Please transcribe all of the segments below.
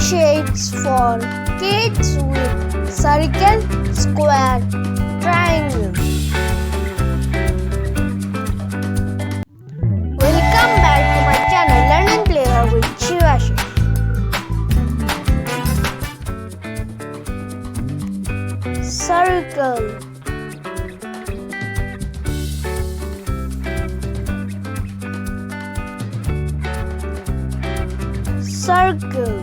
shades for kids with circle, square, triangle. Welcome back to my channel Learn and Play with Shibasish. Circle, circle.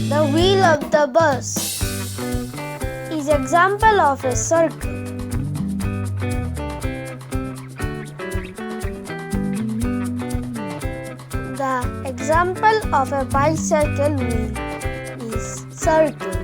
The wheel of the bus is example of a circle. The example of a bicycle wheel is circle.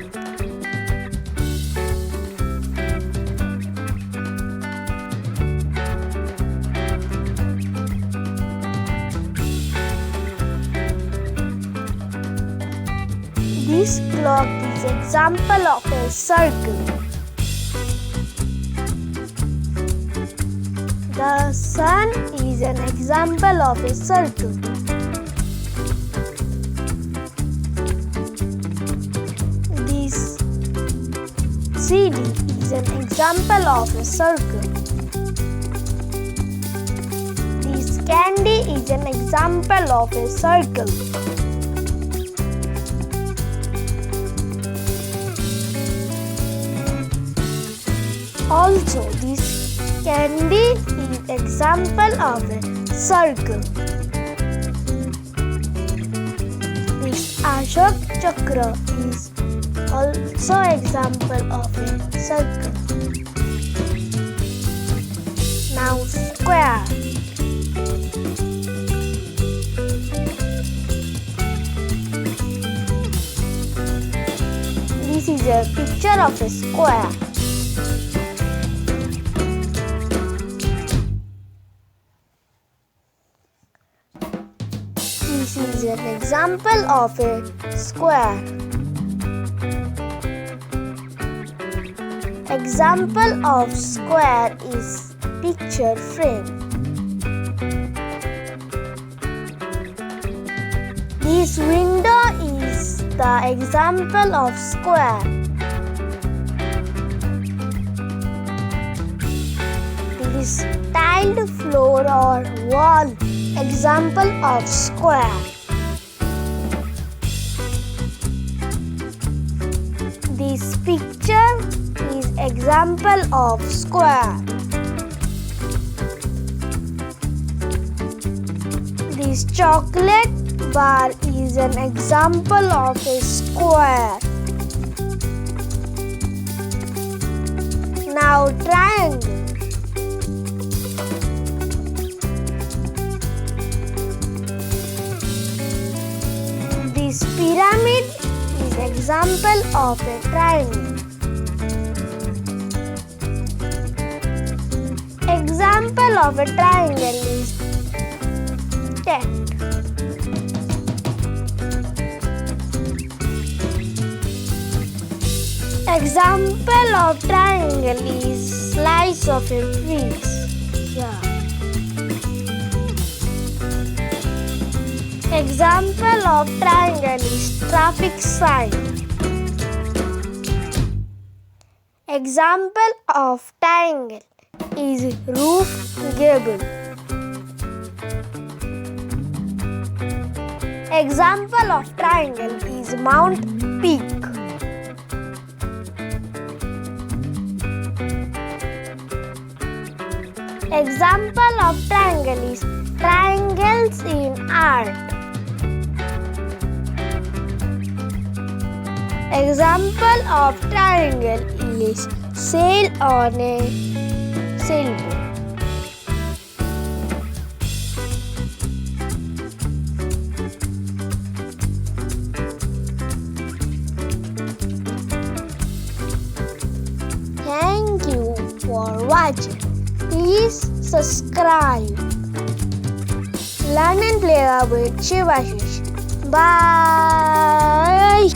This clock is example of a circle. The sun is an example of a circle. This CD is an example of a circle. This candy is an example of a circle. Also, this candy is example of a circle. This Ashok Chakra is also example of a circle. Now square. This is a picture of a square. This is an example of a square. Example of square is picture frame. This window is the example of square. This tiled floor or wall, example of square. This picture is example of square. This chocolate bar is an example of a square. Now triangle. This pyramid is example of a triangle. Example of a triangle is tent. Example of triangle is slice of a piece. Example of triangle is traffic sign. Example of triangle is roof gable. Example of triangle is Mount Peak. Example of triangle is triangles in art. Example of triangle is sail on a sailboat. Thank you for watching. Please subscribe. Learn and play with Shibasish. Bye.